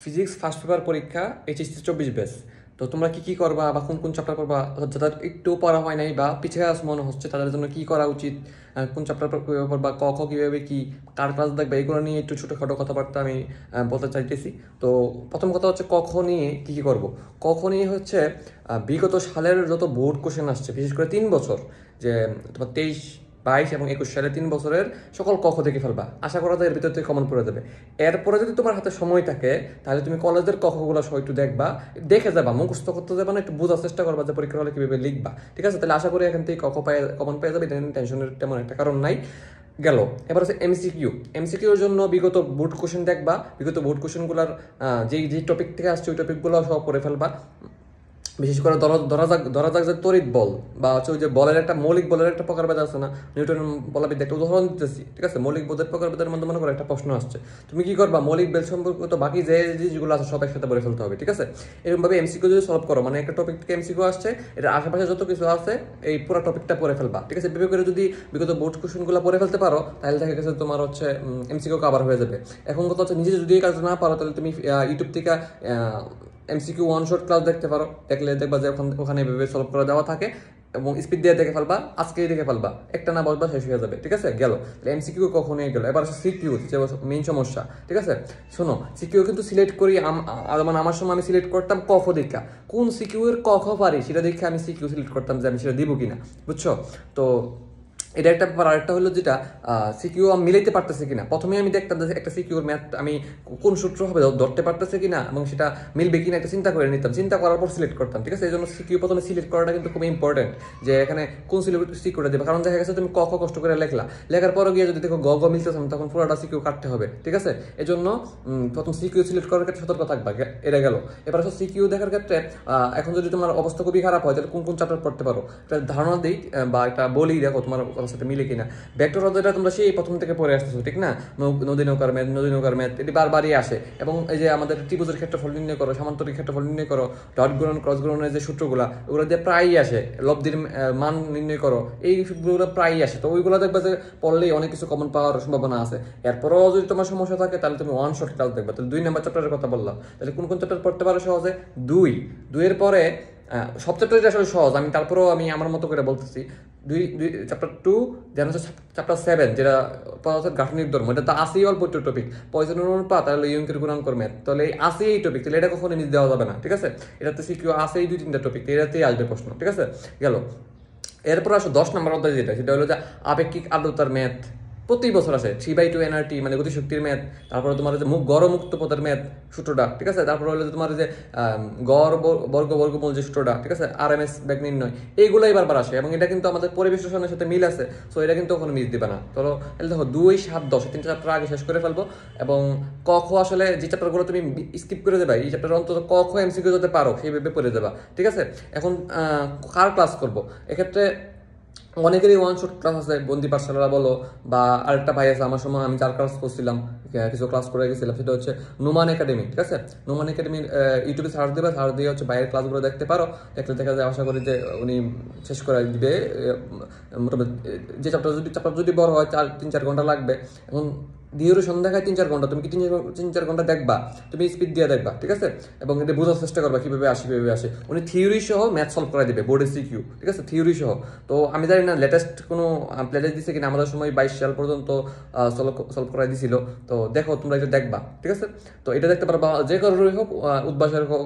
Physics first paper পরীক্ষা HSC 24 batch. তো তোমরা কি কি করবা বা কোন কোন চ্যাপ্টার পড়বা, যাদের একটু পড়া হয় নাই বা পিছিয়ে আস মনে হচ্ছে তাদের জন্য কি করা উচিত, কোন চ্যাপ্টার পড়বা, ক খ কীভাবে কি কার ক্লাস দেখবে, এগুলো নিয়ে একটু ছোটোখাটো কথাবার্তা আমি বলতে চাইতেছি। তো প্রথম কথা হচ্ছে ক খ নিয়ে কী কী করবো। ক খ নিয়ে হচ্ছে বিগত সালের যত বোর্ড কোশ্চেন আসছে, বিশেষ করে 3 বছর, যে তোমার 23, 22 এবং 21 সালে 3 বছরের সকল ক খ দেখে ফেলবা। আশা করা যায় এর ভিতর থেকে কমন পড়ে যাবে। এরপরে যদি তোমার হাতে সময় থাকে তাহলে তুমি কলেজের ক খগুলো সহ একটু দেখবা, দেখে যাবা, মুখস্থ করতে যাবা না, একটু বোঝার চেষ্টা করবা যে পরীক্ষার হলে কীভাবে লিখবা। ঠিক আছে, তাহলে আশা করি এখান থেকে ক খ কমন পেয়ে যাবে, টেনশনের তেমন একটা কারণ নাই। গেল, এবার হচ্ছে এমসিকিউ। এমসিকিউর জন্য বিগত বোর্ড কোশ্চেন দেখবা, বিগত বোর্ড কোশ্চেনগুলোর যেই টপিক থেকে আসছে ওই টপিকগুলো সব পড়ে ফেলবা। বিশেষ করে ধরা যাক যে তড়িৎ বল বা হচ্ছে ওই যে বলের একটা মৌলিক বলের একটা প্রকারভেদ আছে না, নিউটন বলবিদ্যা, একটা উদাহরণ দিতেছি। ঠিক আছে, মৌলিক বলের প্রকারভেদের মধ্যে মনে করো একটা প্রশ্ন আসছে, তুমি কি করবা, মৌলিক বেল সম্পর্কিত বাকি যে যেগুলো আছে সব একসাথে বলে ফেলতে হবে। ঠিক আছে, এরকমভাবে এমসিকিউ যদি সলভ করো, মানে একটা টপিক থেকে এমসিকিউ আসছে, এটা আশেপাশে যত কিছু আছে এই পুরো টপিকটা পড়ে ফেলবা। ঠিক আছে, বিবেক করে যদি বিগত বোর্ড কোশ্চেনগুলো পড়ে ফেলতে পারো তাহলে দেখা গেছে তোমার হচ্ছে এমসিকিউ কভার হয়ে যাবে। এখন কথা হচ্ছে নিজে যদি এই কাজ না পারো তাহলে তুমি ইউটিউব থেকে এমসিকিউ ওয়ান শর্ট ক্লাস দেখতে পারো, দেখলে দেখবা যে ওখানে এভাবে সলভ করে দেওয়া থাকে এবং স্পিড দিয়ে দেখে ফেলবা, আজকেই দেখে ফেলবা, একটা না বসবা শেষ হয়ে যাবে। ঠিক আছে, গেল এমসিকিউ কখনই গেল। এবার সিকিউ যে মেইন সমস্যা। ঠিক আছে, শোনো, সিকিউ কিন্তু সিলেক্ট করি মানে আমার সময় আমি সিলেক্ট করতাম ক খ দীক্ষা, কোন সিকিউ এর ক খ পারি সেটা দেখে আমি সিকিউ সিলেক্ট করতাম যে আমি সেটা দিব কিনা, বুঝছো। তো এটা একটা ব্যাপার। আরেকটা হলো যেটা সিকিউ আমি মিলাইতে পারতেছে কিনা, প্রথমে আমি দেখতাম যে একটা সিকিউর ম্যাথ আমি কোন সূত্র হবে ধরতে পারতেছে কিনা এবং সেটা মিলবে কিনা একটা চিন্তা করে নিতাম, চিন্তা করার পর সিলেক্ট করতাম। ঠিক আছে, এই জন্য সিকিউ প্রথমে সিলেক্ট করাটা কিন্তু খুব ইম্পর্টেন্ট, যে এখানে কোন সিকিউটা দেবে। কারণ দেখা গেছে তুমি ক খ কষ্ট করে লেখার পরও গিয়ে যদি দেখো গ গ মিলতেছে না, তখন পুরোটা সিকিউ কাটতে হবে। ঠিক আছে, এই জন্য প্রথম সিকিউ সিলেক্ট করার ক্ষেত্রে সতর্ক থাকবা। এটা গেল। এবার হচ্ছে সিকিউ দেখার ক্ষেত্রে এখন যদি তোমার অবস্থা খুবই খারাপ হয় তাহলে কোন কোন চ্যাপ্টার পড়তে পারো একটা ধারণা দিই বা একটা বলি, দেখো তোমার কথার সাথে মিলে কিনা। ভেক্টর অধ্যায়টা তোমরা সেই প্রথম থেকে পড়ে আসতেছো, ঠিক না, নদী নৌকার ম্যাথ এটি বারবারই আসে। এবং এই যে আমাদের ত্রিভুজের ক্ষেত্রফল নির্ণয় করো, সামান্তরিক ক্ষেত্রফল নির্ণয় করো, ডট গুণন ক্রস গুণনের যে সূত্রগুলো ওগুলো দিয়ে প্রায়ই আসে, লব্ধির মান নির্ণয় করো, এই সূত্রগুলো প্রায়ই আসে। তো ওইগুলো দেখবে যে পড়লেই অনেক কিছু কমন পাওয়ার সম্ভাবনা আছে। এরপরও যদি তোমার সমস্যা থাকে তাহলে তুমি ওয়ান শর্ট ক্লাস দেখবে। তাহলে 2 নম্বর চ্যাপ্টারের কথা বললাম, তাহলে কোন কোন চ্যাপ্টার পড়তে পারো সহজে? দুইয়ের পরে সব চ্যাপ্টারই আসলে সহজ, আমি তারপরেও আমি আমার মতো করে বলতেছি। চ্যাপ্টার 2, দেন হচ্ছে চ্যাপ্টার 7 যেটা পদার্থের গাঠনিক ধর্ম, এটা তো আসেই অল্প একটু টপিক, পয়সনের অনুপাত তাহলে ইয়ংকের গুণাঙ্কর ম্যাথ, তাহলে এই আসেই এই টপিক, তাহলে এটা কখনো মিস দেওয়া যাবে না। ঠিক আছে, এটাতে সিকিউ আসেই 2-3টা টপিক, এটাতেই আসবে প্রশ্ন। ঠিক আছে, গেল। এরপর আসো 10 নম্বর অধ্যায়, সেটা হলো যে আপেক্ষিক আর্দ্রতার ম্যাথ। প্রতি বছর আসে 3/2 এনআরটি মানে গতিশক্তির ম্যাথ, তারপরে তোমার যে গড় মুক্ত পদের ম্যাথ সূত্রটা। ঠিক আছে, তারপরে হলো তোমার যে গড় বর্গমূল যে সূত্রটা। ঠিক আছে, আরএমএস বেগ নির্ণয়, এইগুলোই বারবার আসে এবং এটা কিন্তু আমাদের পরিবেশ রসায়নের সাথে মিল আছে। সো এটা কিন্তু ওখানে মিস দিবে না। ধরো তাহলে দেখো 2, 7, 10 3টা চ্যাপ্টার আগে শেষ করে ফেলবো। এবং ক খ আসলে যে চ্যাপ্টারগুলো তুমি স্কিপ করে দেবা, এই চ্যাপ্টার অন্তত ক খ এমসিকিউ যদি পারো সেইভাবে পড়ে দেবা। ঠিক আছে, এখন কার ক্লাস করবো এক্ষেত্রে অনেকেরই ওয়ান শট ক্লাস আছে, বন্দি পাঠশালা বলো বা আরেকটা ভাই আছে, আমার সময় আমি যার ক্লাস করছিলাম, কিছু ক্লাস করে গেছিলাম, সেটা হচ্ছে নুমান একাডেমি। ঠিক আছে, নুমান একাডেমির ইউটিউবে সার্চ দেবে, সার্চ দিয়ে হচ্ছে বাইরের ক্লাসগুলো দেখতে পারো, দেখলে দেখা যায় আশা করি যে উনি শেষ করে দিবে। মোটামুটি যে চ্যাপ্টার যদি বড় হয় 3-4 ঘন্টা লাগবে। এখন ডিউরেশন দেখায় 3-4 ঘন্টা, তুমি কি 3-4 ঘন্টা দেখবা? তুমি স্পিড দিয়ে দেখবা। ঠিক আছে, এবং এটা বোঝার চেষ্টা করবা কিভাবে আসে। উনি থিওরি সহ ম্যাথ সলভ করে দিবে, বোর্ডের সিকিউ। ঠিক আছে, থিওরি সহ। তো আমি জানি না লেটেস্ট কোনো প্লেলিস্ট দিচ্ছে কিনা, আমাদের সময় 22 সাল পর্যন্ত সলভ করাই দিছিল। তো দেখো তোমরা এটা দেখবা। ঠিক আছে, তো এটা দেখতে পারো, বা যে কারোরই হোক, উদ্ভাসের হোক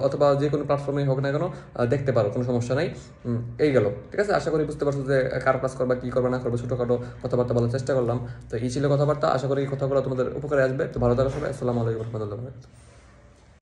অথবা যে কোনো প্ল্যাটফর্মে হোক না কেন, দেখতে পারো, কোনো সমস্যা নাই। এই গেল। ঠিক আছে, আশা করি বুঝতে পারছো যে কার ক্লাস করবা, কি করবা না করবে, ছোটোখাটো কথাবার্তা বলার চেষ্টা করলাম। তো এই ছিল কথাবার্তা, আশা করি এই কথাগুলো তোমাদের উপকারে আসবে। তো ভালো থাকো সবাই, আসসালামু আলাইকুম রহমতুল্লাহ।